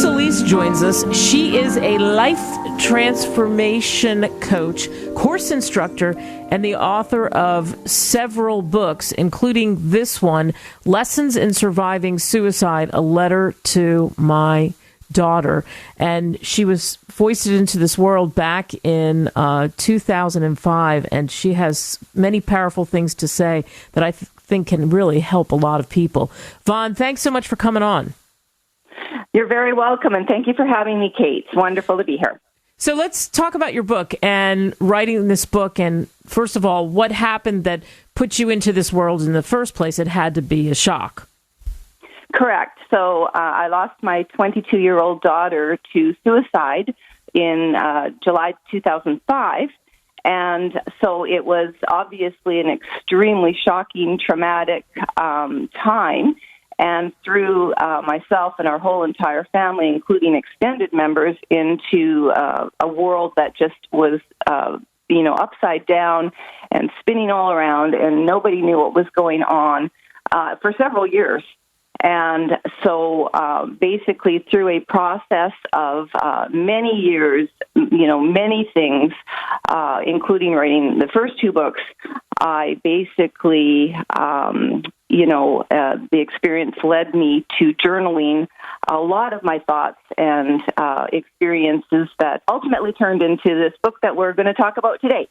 Solis joins us. She is a life transformation coach, course instructor, and the author of several books, including this one, Lessons in Surviving Suicide, A Letter to My Daughter. And she was foisted into this world back in 2005, and she has many powerful things to say that I think can really help a lot of people. Vonne, thanks so much for coming on. You're very welcome, and thank you for having me, Kate. It's wonderful to be here. So let's talk about your book and writing this book. And first of all, what happened that put you into this world in the first place? It had to be a shock. Correct. So I lost my 22-year-old daughter to suicide in July 2005. And so it was obviously an extremely shocking, traumatic time. And threw myself and our whole entire family, including extended members, into a world that just was, upside down and spinning all around, and nobody knew what was going on for several years. And so basically through a process of many years, many things, including writing the first two books, I basically, the experience led me to journaling a lot of my thoughts and experiences that ultimately turned into this book that we're going to talk about today.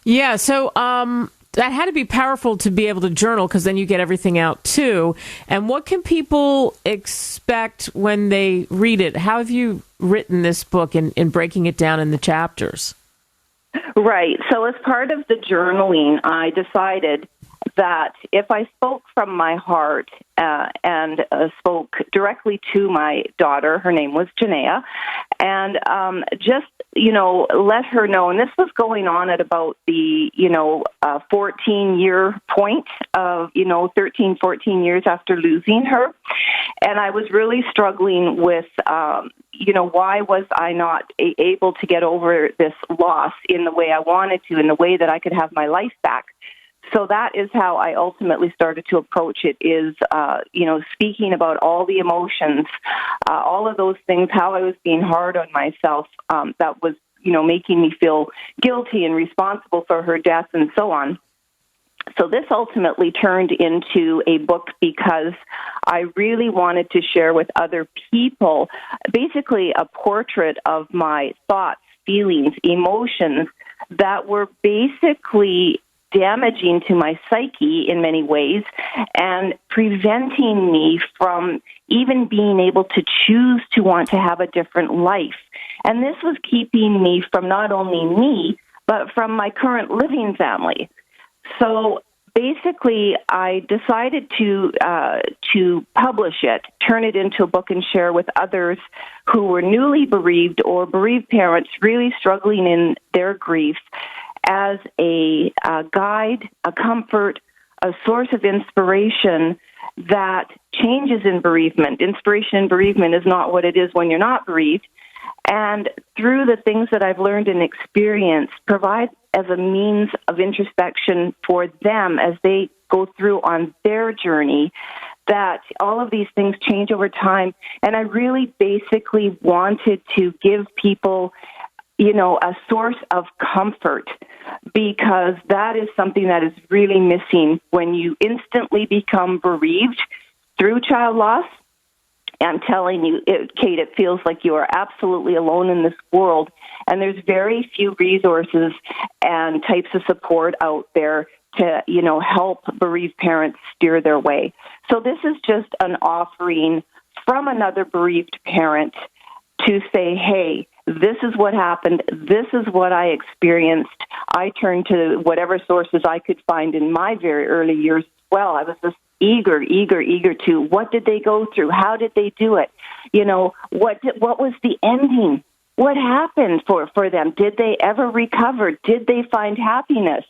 Yeah, so that had to be powerful to be able to journal, because then you get everything out too. And what can people expect when they read it? How have you written this book in breaking it down in the chapters? Right. So as part of the journaling, I decided that if I spoke from my heart and spoke directly to my daughter, her name was Janaea, and just, let her know, and this was going on at about the, 14-year point of, 13, 14 years after losing her. And I was really struggling with, why was I not able to get over this loss in the way I wanted to, in the way that I could have my life back. So that is how I ultimately started to approach it, is, speaking about all the emotions, all of those things, how I was being hard on myself, that was, making me feel guilty and responsible for her death and so on. So this ultimately turned into a book because I really wanted to share with other people basically a portrait of my thoughts, feelings, emotions that were basically damaging to my psyche in many ways and preventing me from even being able to choose to want to have a different life. And this was keeping me from not only me, but from my current living family. So basically, I decided to publish it, turn it into a book, and share with others who were newly bereaved or bereaved parents really struggling in their grief, as a guide, a comfort, a source of inspiration that changes in bereavement. Inspiration in bereavement is not what it is when you're not bereaved. And through the things that I've learned and experienced, provide as a means of introspection for them as they go through on their journey, that all of these things change over time. And I really basically wanted to give people a source of comfort, because that is something that is really missing when you instantly become bereaved through child loss. I'm telling you, Kate, it feels like you are absolutely alone in this world, and there's very few resources and types of support out there to, help bereaved parents steer their way. So this is just an offering from another bereaved parent to say, hey, this is what happened. This is what I experienced. I turned to whatever sources I could find in my very early years as well. I was just eager to, what did they go through? How did they do it? What was the ending? What happened for them? Did they ever recover? Did they find happiness?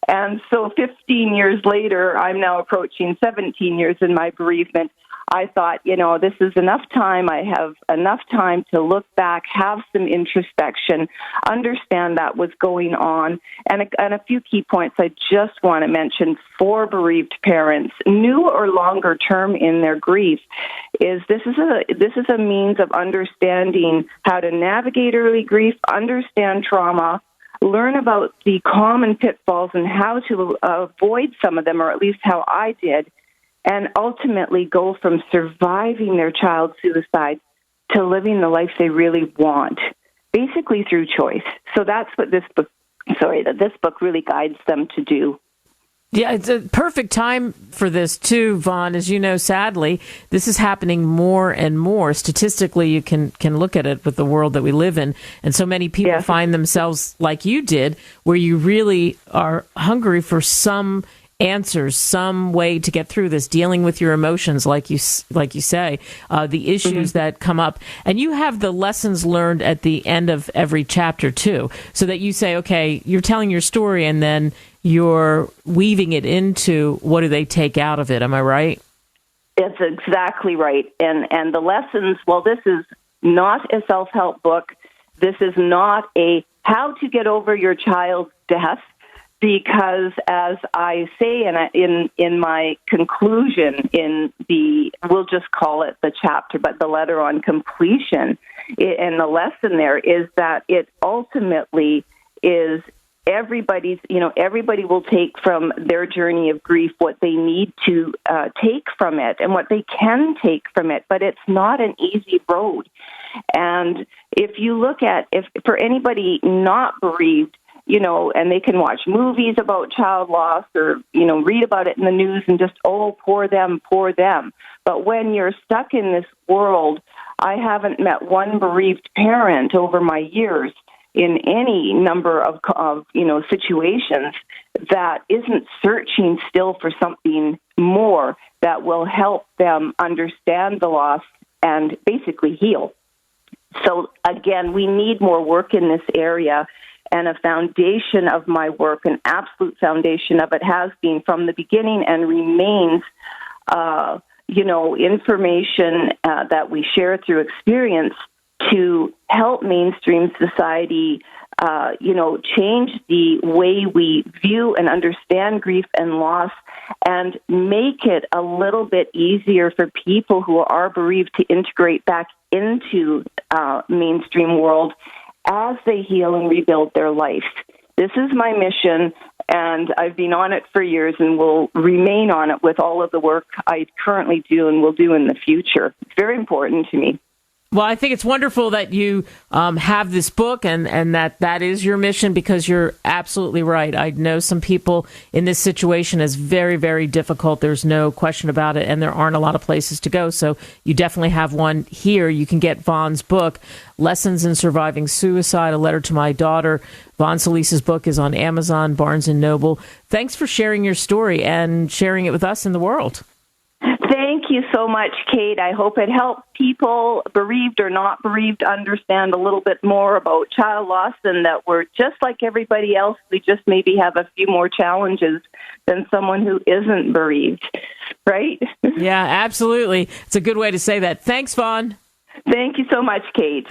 And so 15 years later, I'm now approaching 17 years in my bereavement. I thought, this is enough time. I have enough time to look back, have some introspection, understand that was going on. And a few key points I just want to mention for bereaved parents, new or longer term in their grief, is this is a means of understanding how to navigate early grief, understand trauma, learn about the common pitfalls and how to avoid some of them, or at least how I did, and ultimately go from surviving their child's suicide to living the life they really want, basically through choice. So that's what this book really guides them to do. Yeah, it's a perfect time for this too, Vonne. As you know, sadly, this is happening more and more. Statistically, you can look at it with the world that we live in. And so many people find themselves like you did, where you really are hungry for some answers, some way to get through this, dealing with your emotions, like you say, the issues that come up. And you have the lessons learned at the end of every chapter too, so that you say, okay, you're telling your story and then you're weaving it into what do they take out of it. Am I right? It's exactly right. And the lessons, well, this is not a self-help book. This is not a how to get over your child's death. Because, as I say in my conclusion, we'll just call it the chapter, but the letter on completion, and the lesson there is that it ultimately is everybody will take from their journey of grief what they need to take from it and what they can take from it, but it's not an easy road. And if you look at, if for anybody not bereaved, and they can watch movies about child loss or, read about it in the news and just, poor them, poor them. But when you're stuck in this world, I haven't met one bereaved parent over my years in any number of situations that isn't searching still for something more that will help them understand the loss and basically heal. So, again, we need more work in this area. And a foundation of my work, an absolute foundation of it, has been from the beginning and remains, information that we share through experience to help mainstream society, change the way we view and understand grief and loss, and make it a little bit easier for people who are bereaved to integrate back into mainstream world as they heal and rebuild their life. This is my mission, and I've been on it for years and will remain on it with all of the work I currently do and will do in the future. It's very important to me. Well, I think it's wonderful that you have this book and that is your mission, because you're absolutely right. I know some people in this situation is very, very difficult. There's no question about it, and there aren't a lot of places to go. So you definitely have one here. You can get Vonne's book, Lessons in Surviving Suicide, A Letter to My Daughter. Vonne Solis's book is on Amazon, Barnes & Noble. Thanks for sharing your story and sharing it with us in the world. Thank you so much, Kate. I hope it helps people, bereaved or not bereaved, understand a little bit more about child loss, and that we're just like everybody else. We just maybe have a few more challenges than someone who isn't bereaved, right? Yeah, absolutely. It's a good way to say that. Thanks, Vonne. Thank you so much, Kate.